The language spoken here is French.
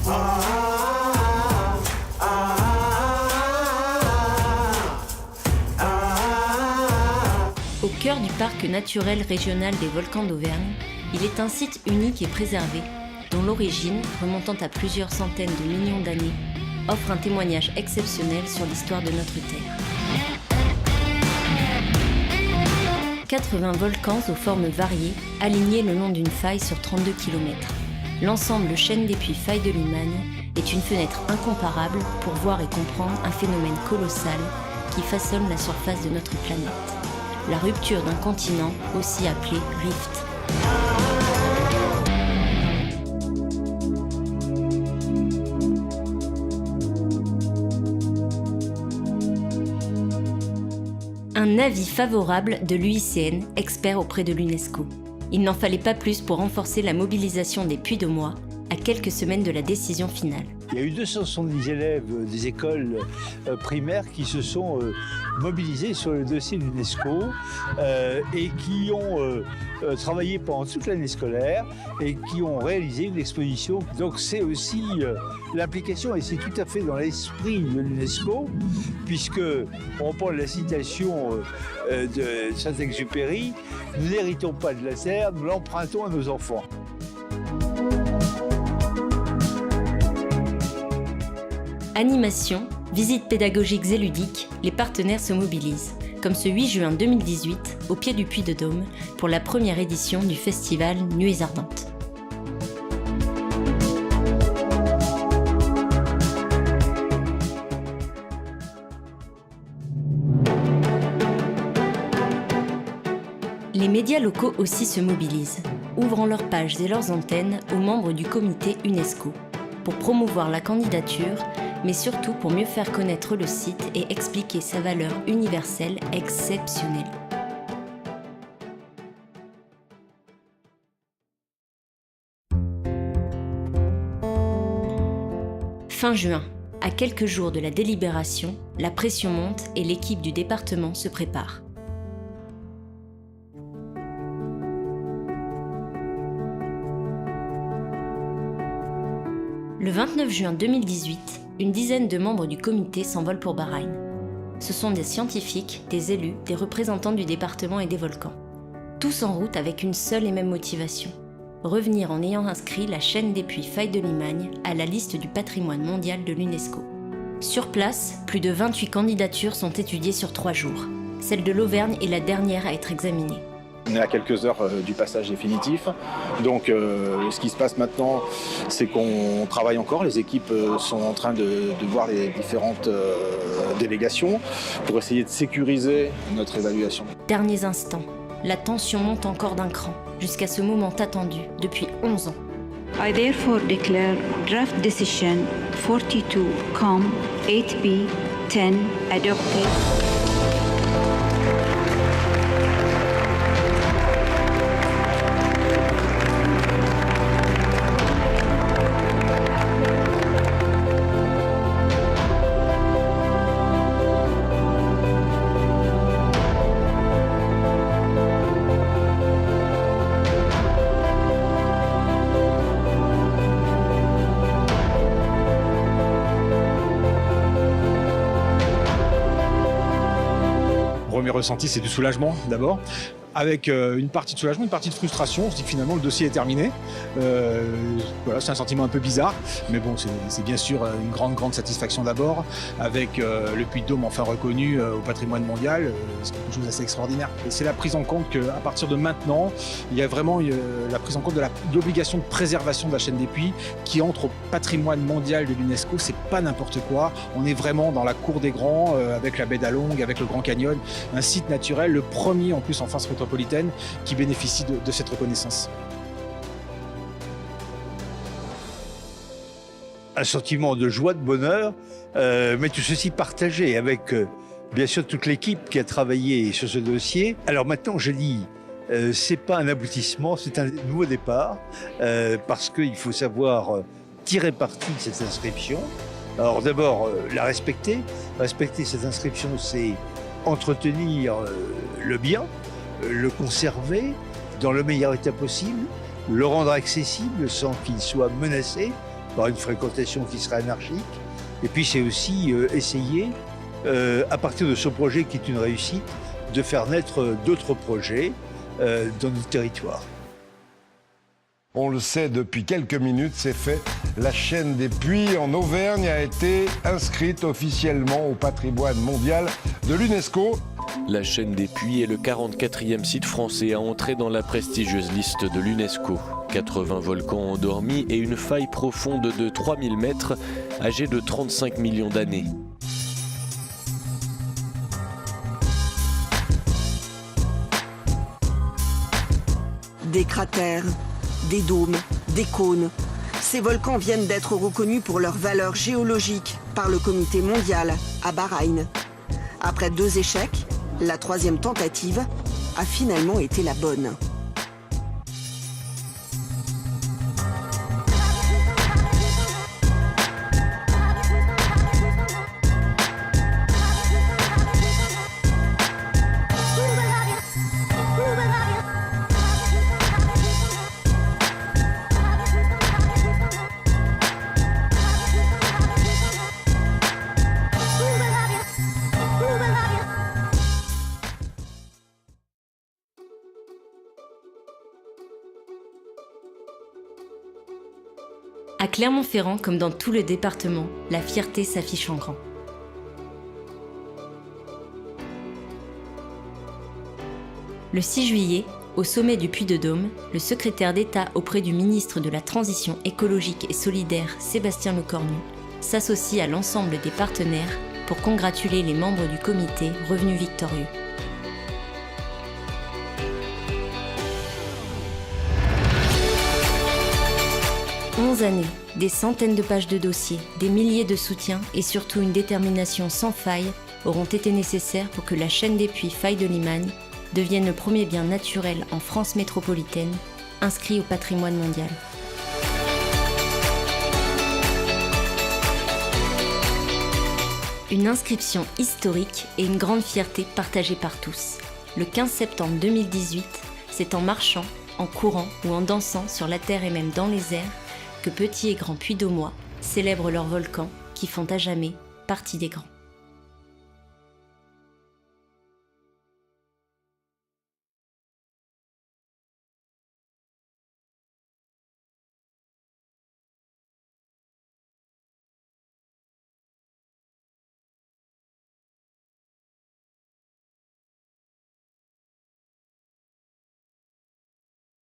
Au cœur du parc naturel régional des volcans d'Auvergne, il est un site unique et préservé, dont l'origine, remontant à plusieurs centaines de millions d'années, offre un témoignage exceptionnel sur l'histoire de notre Terre. 80 volcans aux formes variées, alignés le long d'une faille sur 32 km. L'ensemble chaîne des puits Faille de Limagne est une fenêtre incomparable pour voir et comprendre un phénomène colossal qui façonne la surface de notre planète. La rupture d'un continent, aussi appelé rift. Un avis favorable de l'UICN, expert auprès de l'UNESCO. Il n'en fallait pas plus pour renforcer la mobilisation des Puy-de-Mois à quelques semaines de la décision finale. Il y a eu 270 élèves des écoles primaires qui se sont mobilisés sur le dossier de l'UNESCO et qui ont travaillé pendant toute l'année scolaire et qui ont réalisé une exposition. Donc c'est aussi l'implication, et c'est tout à fait dans l'esprit de l'UNESCO, puisque on prend la citation de Saint-Exupéry, « Nous n'héritons pas de la terre, nous l'empruntons à nos enfants ». Animation, visites pédagogiques et ludiques, les partenaires se mobilisent, comme ce 8 juin 2018, au pied du Puy de Dôme, pour la première édition du festival Nuées Ardentes. Les médias locaux aussi se mobilisent, ouvrant leurs pages et leurs antennes aux membres du comité UNESCO, pour promouvoir la candidature, mais surtout pour mieux faire connaître le site et expliquer sa valeur universelle exceptionnelle. Fin juin, à quelques jours de la délibération, la pression monte et l'équipe du département se prépare. Le 29 juin 2018, une dizaine de membres du comité s'envolent pour Bahreïn. Ce sont des scientifiques, des élus, des représentants du département et des volcans. Tous en route avec une seule et même motivation. Revenir en ayant inscrit la chaîne des puits Faille de Limagne à la liste du patrimoine mondial de l'UNESCO. Sur place, plus de 28 candidatures sont étudiées sur 3 jours. Celle de l'Auvergne est la dernière à être examinée. On est à quelques heures du passage définitif. Donc ce qui se passe maintenant, c'est qu'on travaille encore. Les équipes sont en train de voir les différentes délégations pour essayer de sécuriser notre évaluation. Derniers instants, la tension monte encore d'un cran, jusqu'à ce moment attendu depuis 11 ans. I therefore declare draft decision 42 com 8B 10 adopted. Premier ressenti, c'est du soulagement d'abord, avec une partie de soulagement, une partie de frustration. On se dit que finalement le dossier est terminé. Voilà, c'est un sentiment un peu bizarre, mais bon, c'est bien sûr une grande satisfaction d'abord, avec le Puy de Dôme enfin reconnu au patrimoine mondial. C'est quelque chose d'assez extraordinaire. Et c'est la prise en compte qu'à partir de maintenant, il y a vraiment la prise en compte de l'obligation de préservation de la chaîne des puits qui entre au patrimoine mondial de l'UNESCO. C'est pas n'importe quoi. On est vraiment dans la cour des grands, avec la baie d'Along, avec le Grand Canyon, un site naturel, le premier en plus en France métropolitaine qui bénéficie de cette reconnaissance. Un sentiment de joie, de bonheur, mais tout ceci partagé avec bien sûr toute l'équipe qui a travaillé sur ce dossier. Alors maintenant, je dis, c'est pas un aboutissement, c'est un nouveau départ, parce qu'il faut savoir tirer parti de cette inscription. Alors d'abord, la respecter. Respecter cette inscription, c'est entretenir le bien, le conserver dans le meilleur état possible, le rendre accessible sans qu'il soit menacé par une fréquentation qui serait anarchique. Et puis c'est aussi essayer, à partir de ce projet qui est une réussite, de faire naître d'autres projets dans notre territoire. On le sait depuis quelques minutes, c'est fait. La chaîne des puits en Auvergne a été inscrite officiellement au patrimoine mondial de l'UNESCO. La chaîne des puits est le 44e site français à entrer dans la prestigieuse liste de l'UNESCO. 80 volcans endormis et une faille profonde de 3000 mètres, âgée de 35 millions d'années. Des cratères, des dômes, des cônes. Ces volcans viennent d'être reconnus pour leur valeur géologique par le Comité mondial à Bahreïn. Après 2 échecs, la 3e tentative a finalement été la bonne. À Clermont-Ferrand, comme dans tout le département, la fierté s'affiche en grand. Le 6 juillet, au sommet du Puy-de-Dôme, le secrétaire d'État auprès du ministre de la Transition écologique et solidaire, Sébastien Lecornu, s'associe à l'ensemble des partenaires pour congratuler les membres du comité revenus victorieux. Années, des centaines de pages de dossiers, des milliers de soutiens et surtout une détermination sans faille auront été nécessaires pour que la chaîne des puits Faille de Limagne devienne le premier bien naturel en France métropolitaine, inscrit au patrimoine mondial. Une inscription historique et une grande fierté partagée par tous. Le 15 septembre 2018, c'est en marchant, en courant ou en dansant sur la terre et même dans les airs que petits et grands Puy-d'Aumois célèbrent leurs volcans qui font à jamais partie des grands.